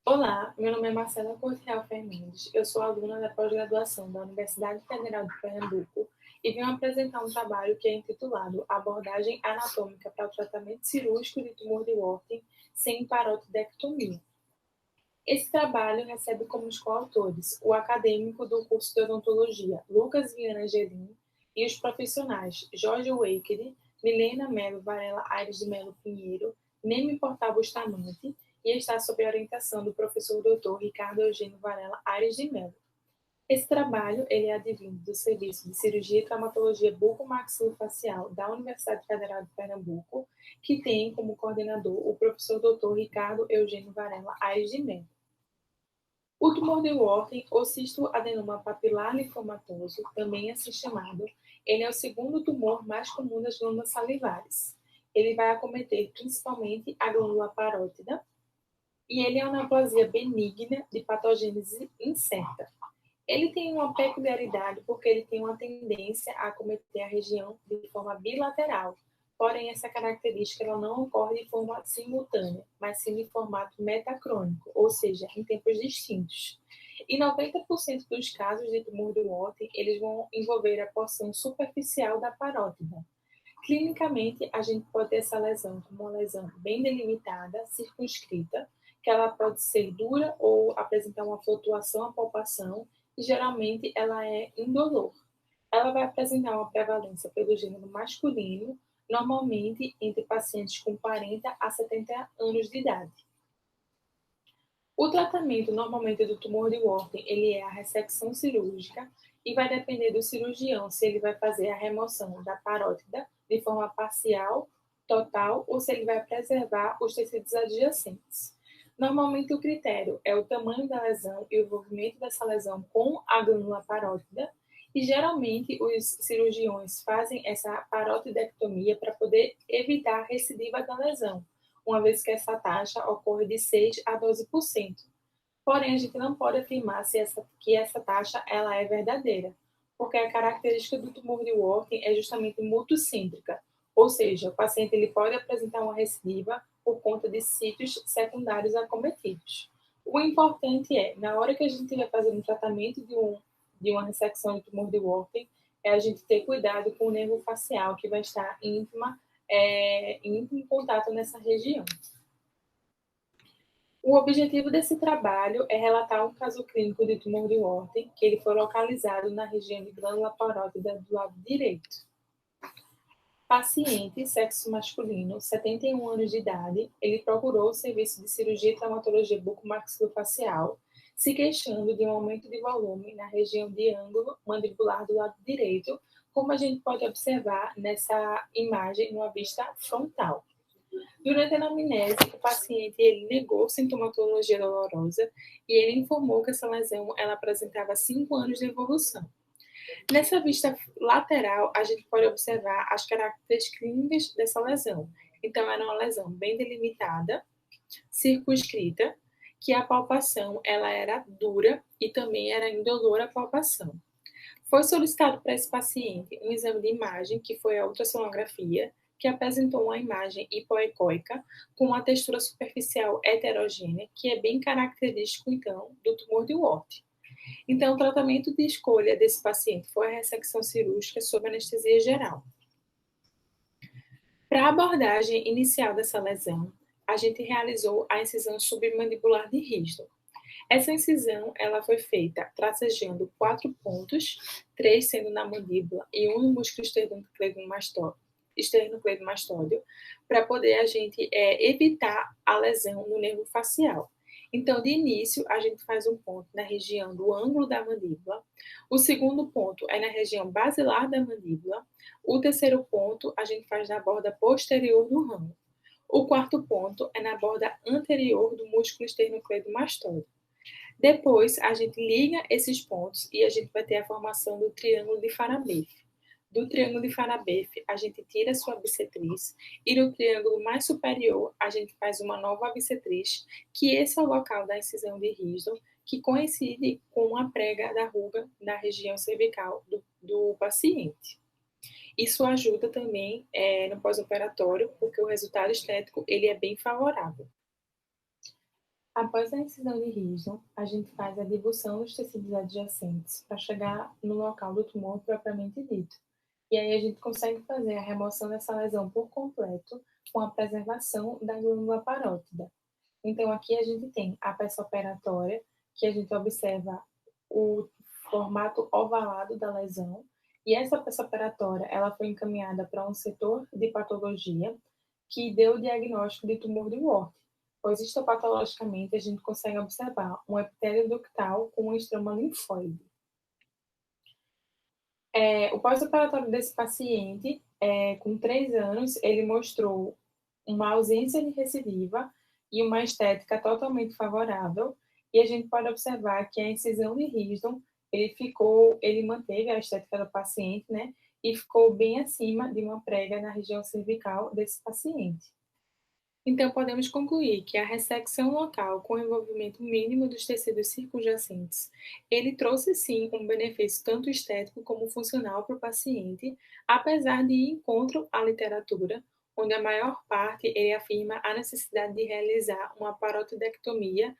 Olá, meu nome é Marcela Correal Fernandes, eu sou aluna da pós-graduação da Universidade Federal de Pernambuco e venho apresentar um trabalho que é intitulado Abordagem Anatômica para o Tratamento Cirúrgico de Tumor de Warthin sem Parotidectomia. Esse trabalho recebe como os coautores o acadêmico do curso de odontologia Lucas Viana Gerim e os profissionais Jorge Wakery, Milena Melo Varela Aires de Melo Pinheiro, Neme Portal Bustamante e está sob a orientação do professor doutor Ricardo Eugênio Varela Aires de Melo. Esse trabalho ele é advindo do Serviço de Cirurgia e Traumatologia Bucomaxilofacial da Universidade Federal de Pernambuco, que tem como coordenador o professor doutor Ricardo Eugênio Varela Aires de Melo. O tumor de Warthin, ou cistoadenoma papilar linfomatoso, também assim chamado, ele é o segundo tumor mais comum das glândulas salivares. Ele vai acometer principalmente a glândula parótida e ele é uma neoplasia benigna de patogênese incerta. Ele tem uma peculiaridade porque ele tem uma tendência a acometer a região de forma bilateral. Porém, essa característica ela não ocorre de forma simultânea, mas sim de formato metacrônico, ou seja, em tempos distintos. E 90% dos casos de tumor de Warthin, eles vão envolver a porção superficial da parótida. Clinicamente, a gente pode ter essa lesão como uma lesão bem delimitada, circunscrita, que ela pode ser dura ou apresentar uma flutuação à palpação, e geralmente ela é indolor. Ela vai apresentar uma prevalência pelo gênero masculino, normalmente entre pacientes com 40 a 70 anos de idade. O tratamento normalmente do tumor de Warthin, ele é a ressecção cirúrgica e vai depender do cirurgião se ele vai fazer a remoção da parótida de forma parcial, total ou se ele vai preservar os tecidos adjacentes. Normalmente o critério é o tamanho da lesão e o envolvimento dessa lesão com a glândula parótida e geralmente os cirurgiões fazem essa parotidectomia para poder evitar a recidiva da lesão, uma vez que essa taxa ocorre de 6 a 12%. Porém, a gente não pode afirmar que essa taxa ela é verdadeira, porque a característica do tumor de Warthin é justamente multicêntrica, ou seja, o paciente ele pode apresentar uma recidiva por conta de sítios secundários acometidos. O importante é, na hora que a gente estiver fazendo um tratamento de uma ressecção de tumor de Warthin, é a gente ter cuidado com o nervo facial, que vai estar em íntimo contato nessa região. O objetivo desse trabalho é relatar um caso clínico de tumor de Warthin, que ele foi localizado na região de glândula parótida do lado direito. Paciente, sexo masculino, 71 anos de idade, ele procurou o serviço de cirurgia e traumatologia bucomaxilofacial, se queixando de um aumento de volume na região de ângulo mandibular do lado direito, como a gente pode observar nessa imagem numa vista frontal. Durante a anamnese, o paciente ele negou sintomatologia dolorosa e ele informou que essa lesão ela apresentava 5 anos de evolução. Nessa vista lateral, a gente pode observar as características clínicas dessa lesão. Então, era uma lesão bem delimitada, circunscrita, que a palpação ela era dura e também era indolor a palpação. Foi solicitado para esse paciente um exame de imagem, que foi a ultrassonografia, que apresentou uma imagem hipoecóica com uma textura superficial heterogênea, que é bem característico, então, do tumor de Warthin. Então, o tratamento de escolha desse paciente foi a ressecção cirúrgica sob anestesia geral. Para a abordagem inicial dessa lesão, a gente realizou a incisão submandibular de Risdon. Essa incisão ela foi feita tracejando 4 pontos, 3 sendo na mandíbula e 1 no músculo esternocleidomastóideo, para poder a gente evitar a lesão no nervo facial. Então, de início, a gente faz um ponto na região do ângulo da mandíbula. O segundo ponto é na região basilar da mandíbula. O terceiro ponto a gente faz na borda posterior do ramo. O quarto ponto é na borda anterior do músculo esternocleidomastóideo. Depois, a gente liga esses pontos e a gente vai ter a formação do triângulo de Farabeuf. Do triângulo de Farabeuf, a gente tira a sua bissetriz e no triângulo mais superior, a gente faz uma nova bissetriz, que esse é o local da incisão de Risdon, que coincide com a prega da ruga na região cervical do paciente. Isso ajuda também no pós-operatório, porque o resultado estético ele é bem favorável. Após a incisão de Risdon, a gente faz a debulsão dos tecidos adjacentes para chegar no local do tumor propriamente dito. E aí a gente consegue fazer a remoção dessa lesão por completo com a preservação da glândula parótida. Então, aqui a gente tem a peça operatória, que a gente observa o formato ovalado da lesão, e essa peça operatória ela foi encaminhada para um setor de patologia que deu o diagnóstico de tumor de Wart, pois histopatologicamente a gente consegue observar um epitélio ductal com um estroma linfóide. O pós-operatório desse paciente, com 3 anos, ele mostrou uma ausência de recidiva e uma estética totalmente favorável, e a gente pode observar que a incisão de Risdon, ele manteve a estética do paciente, né, e ficou bem acima de uma prega na região cervical desse paciente. Então, podemos concluir que a ressecção local com envolvimento mínimo dos tecidos circunjacentes, ele trouxe sim um benefício tanto estético como funcional para o paciente, apesar de ir em encontro à literatura, onde a maior parte ele afirma a necessidade de realizar uma parotidectomia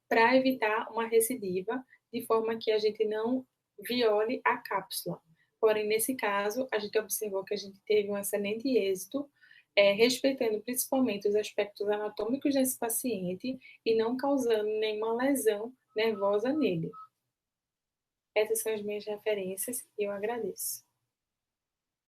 para evitar uma recidiva, de forma que a gente não viole a cápsula. Porém, nesse caso, a gente observou que a gente teve um excelente êxito, respeitando principalmente os aspectos anatômicos desse paciente e não causando nenhuma lesão nervosa nele. Essas são as minhas referências e eu agradeço.